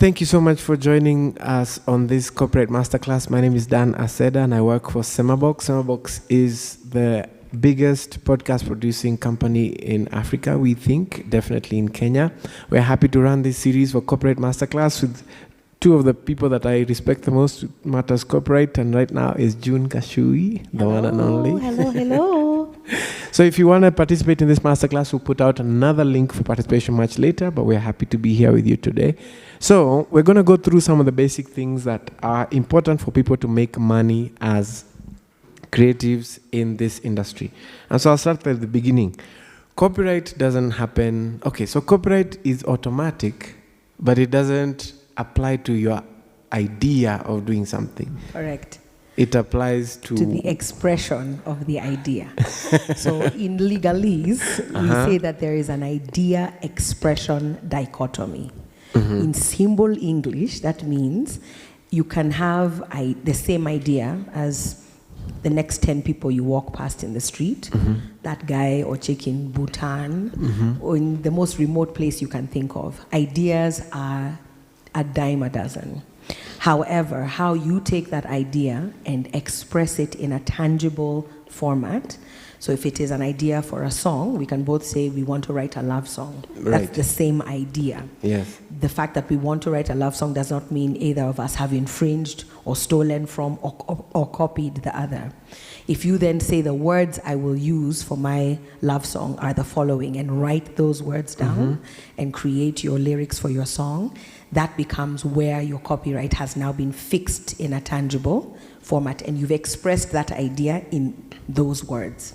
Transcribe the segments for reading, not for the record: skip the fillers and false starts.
thank you so much for joining us on this corporate masterclass. My name is Dan Aseda and I work for Semabox. Semabox is the biggest podcast producing company in Africa, we think, definitely in Kenya. We're happy to run this series for corporate masterclass with two of the people that I respect the most with Matters Corporate, and right now is June Kashui, the one and only. Hello. So if you want to participate in this masterclass, we'll put out another link for participation much later, but we're happy to be here with you today. So we're going to go through some of the basic things that are important for people to make money as creatives in this industry. And so I'll start at the beginning. Copyright doesn't happen. Okay, so copyright is automatic, but it doesn't apply to your idea of doing something. Correct. It applies to the expression of the idea. So in legalese, we say that there is an idea expression dichotomy. In simple English, that means you can have the same idea as the next 10 people you walk past in the street, that guy or chick in Bhutan, or in the most remote place you can think of. Ideas are a dime a dozen. However, how you take that idea and express it in a tangible format. So if it is an idea for a song, we can both say we want to write a love song. Right. That's the same idea. Yes. The fact that we want to write a love song does not mean either of us have infringed or stolen from or copied the other. If you then say the words I will use for my love song are the following and write those words down and create your lyrics for your song, that becomes where your copyright has now been fixed in a tangible format and you've expressed that idea in those words.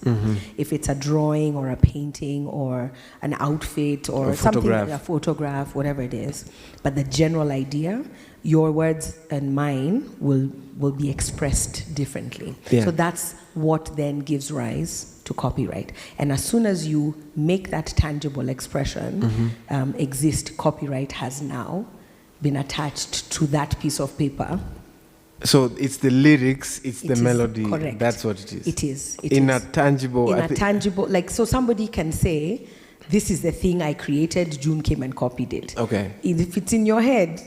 If it's a drawing or a painting or an outfit or something, a photograph, whatever it is, but the general idea, your words and mine will be expressed differently. So that's what then gives rise to copyright. And as soon as you make that tangible expression exist, copyright has now been attached to that piece of paper. So it's the lyrics, it's the melody. Correct. That's what it is. It is. In a tangible. Like, so somebody can say, this is the thing I created, June came and copied it. Okay. If it's in your head,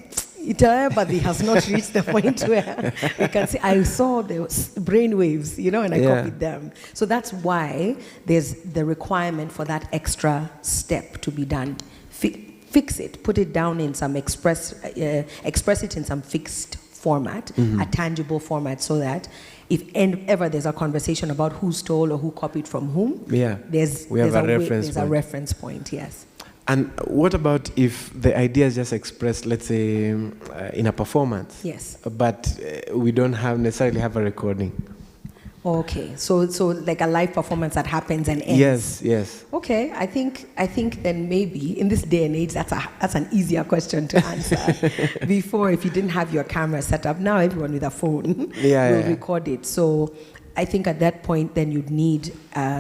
but it has not reached the point where you can say, I saw the brain waves, and I copied them. So that's why there's the requirement for that extra step to be done. Fix it, put it down in some express it in some fixed format, a tangible format, so that if ever there's a conversation about who stole or who copied from whom, there's a reference point, yes. And what about if the idea is just expressed, let's say, in a performance? Yes. But we don't necessarily have a recording. Okay, so like a live performance that happens and ends. Yes. Okay, I think then maybe in this day and age that's an easier question to answer. Before, if you didn't have your camera set up, now everyone with a phone will record it. So I think at that point then you'd need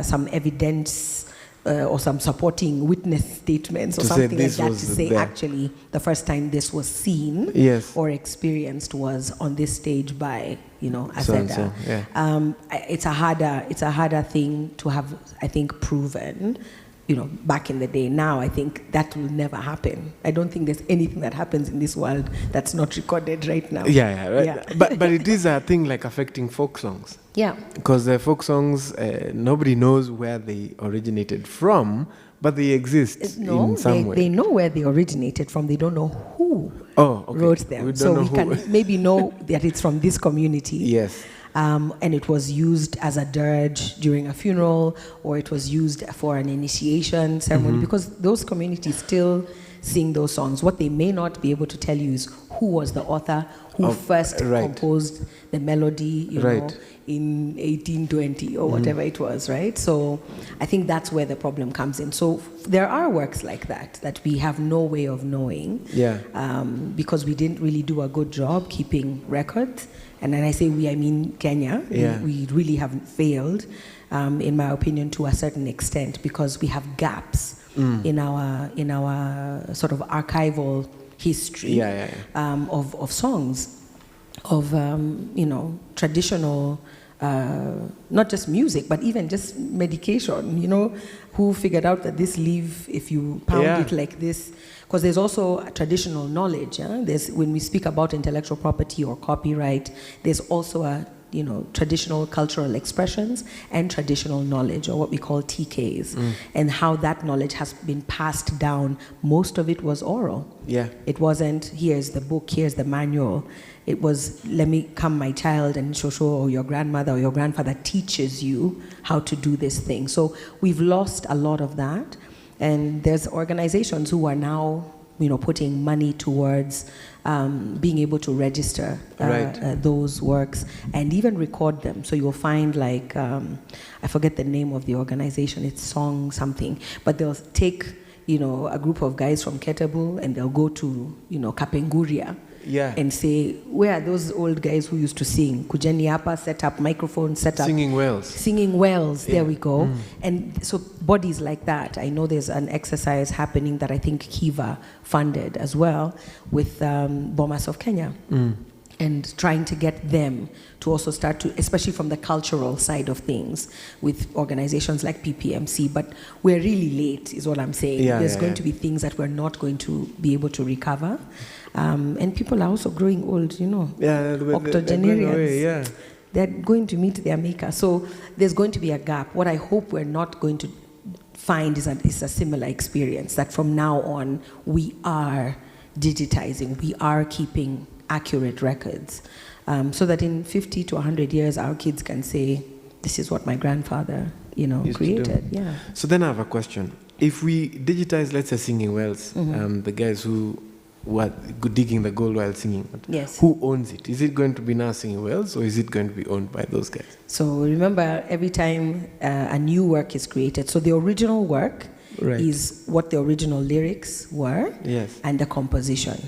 some evidence or some supporting witness statements or something like that to say actually the first time this was seen or experienced was on this stage by Aseda. It's a harder thing to have, I think, proven back in the day. Now I think that will never happen. I don't think there's anything that happens in this world that's not recorded right now. But it is a thing like affecting folk songs. Yeah. Because the folk songs, nobody knows where they originated from, but they exist in some way. They know where they originated from. They don't know who wrote them. We can maybe know that it's from this community. Yes. And it was used as a dirge during a funeral, or it was used for an initiation ceremony, because those communities still sing those songs. What they may not be able to tell you is who was the author, who first composed the melody, in 1820 or whatever it was, right? So I think that's where the problem comes in. So there are works like that we have no way of knowing, because we didn't really do a good job keeping records. And when I say we, I mean Kenya. We really haven't failed, in my opinion, to a certain extent, because we have gaps in our sort of archival history of songs, of traditional not just music, but even just medication, who figured out that this leaf, if you pound it like this, because there's also traditional knowledge. There's, when we speak about intellectual property or copyright, there's also traditional cultural expressions and traditional knowledge, or what we call TKs, and how that knowledge has been passed down. Most of it was oral. Yeah. It wasn't, here's the book, here's the manual. It was, let me come, my child, and Shosho or your grandmother or your grandfather teaches you how to do this thing. So we've lost a lot of that. And there's organizations who are now, putting money towards being able to register those works and even record them. So you'll find like, I forget the name of the organization, it's Song something, but they'll take, a group of guys from Ketebu and they'll go to, Kapenguria. Yeah. And say, where are those old guys who used to sing? Kujeni hapa, set up microphones, set up. Singing wells. Singing wells, there we go. And so bodies like that. I know there's an exercise happening that I think Kiva funded as well with Bomas of Kenya. And trying to get them to also start to, especially from the cultural side of things, with organizations like PPMC. But we're really late, is what I'm saying. There's going to be things that we're not going to be able to recover. And people are also growing old, octogenarians. They're going to meet their maker. So there's going to be a gap. What I hope we're not going to find is a similar experience, that from now on, we are digitizing, we are keeping accurate records, so that in 50 to 100 years, our kids can say, this is what my grandfather, created. Yeah. So then I have a question. If we digitize, let's say, singing wells, the guys who were digging the gold while singing, yes, who owns it? Is it going to be now singing wells, or is it going to be owned by those guys? So remember, every time a new work is created, so the original work is what the original lyrics were, and the composition.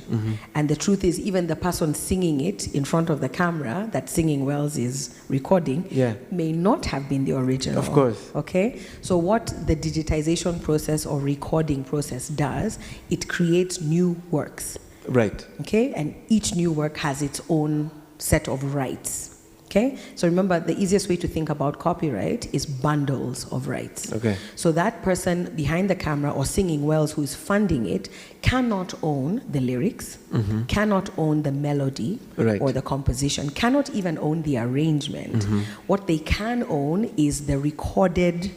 And the truth is, even the person singing it in front of the camera, that Singing Wells is recording, may not have been the original. Of course. Okay? So what the digitization process or recording process does, it creates new works. Right. Okay? And each new work has its own set of rights. Okay, so remember, the easiest way to think about copyright is bundles of rights. Okay. So that person behind the camera or Singing Wells who is funding it cannot own the lyrics, cannot own the melody or the composition, cannot even own the arrangement. What they can own is the recorded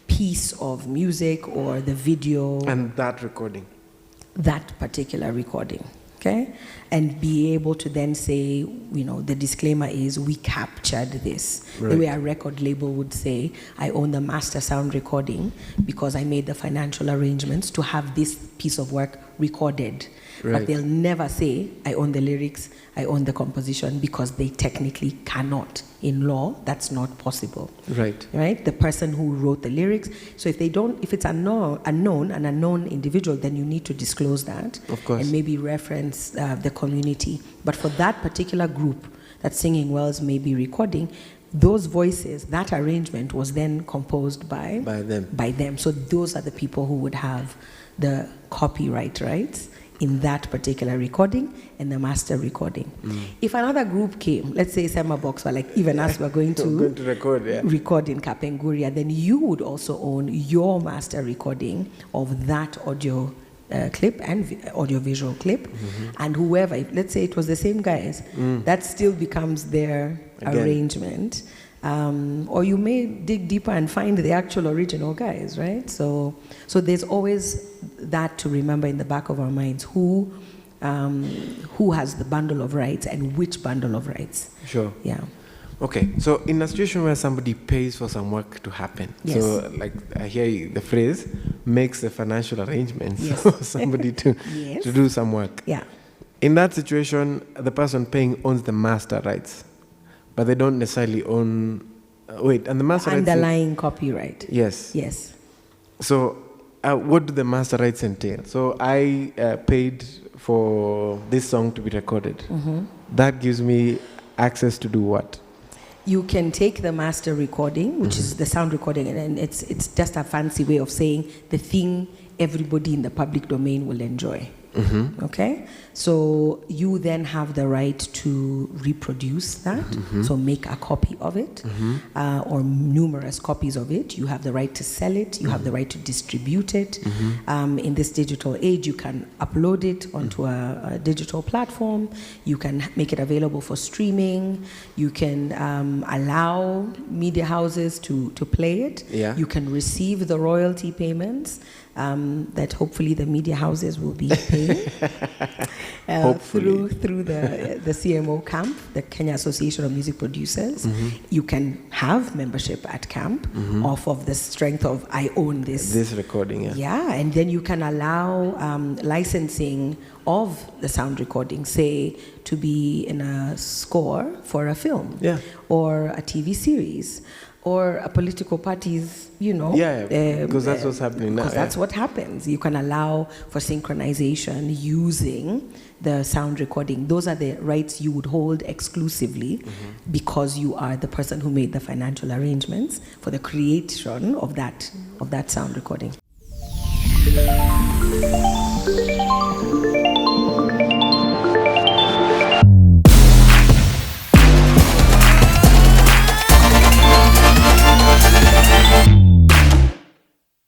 piece of music or the video. And that recording. That particular recording. Okay, and be able to then say, the disclaimer is, we captured this. The way a record label would say, I own the master sound recording because I made the financial arrangements to have this piece of work recorded. But they'll never say, I own the lyrics, I own the composition, because they technically cannot. In law, that's not possible. Right? The person who wrote the lyrics. So if it's an unknown individual, then you need to disclose that. Of course. And maybe reference the community. But for that particular group that Singing Wells may be recording, those voices, that arrangement was then composed by them. So those are the people who would have the copyright rights in that particular recording and the master recording. If another group came, let's say Sema Box, or like even us, we're going to record in Kapenguria, then you would also own your master recording of that audio clip and audio-visual clip, and whoever, let's say it was the same guys, that still becomes their arrangement. Or you may dig deeper and find the actual original guys, right? So there's always that to remember in the back of our minds: who has the bundle of rights and which bundle of rights. Sure. Yeah. Okay, so in a situation where somebody pays for some work to happen, so like I hear the phrase, makes the financial arrangements for somebody to do some work. Yeah. In that situation, the person paying owns the master rights, but they don't necessarily own. And the master rights underlying copyright. Yes. So, what do the master rights entail? So I paid for this song to be recorded. That gives me access to do what? You can take the master recording, which is the sound recording, and it's just a fancy way of saying the thing everybody in the public domain will enjoy. Okay? So you then have the right to reproduce that, so make a copy of it, or numerous copies of it. You have the right to sell it, you have the right to distribute it. In this digital age, you can upload it onto a digital platform, you can make it available for streaming, you can allow media houses to play it, you can receive the royalty payments that hopefully the media houses will be paying through the CMO camp, the Kenya Association of Music Producers. You can have membership at camp off of the strength of I own this recording. And then you can allow licensing of the sound recording, say, to be in a score for a film or a TV series or a political party's, because that's what's happening now. Because that's what happens. You can allow for synchronization using the sound recording. Those are the rights you would hold exclusively because you are the person who made the financial arrangements for the creation of that sound recording.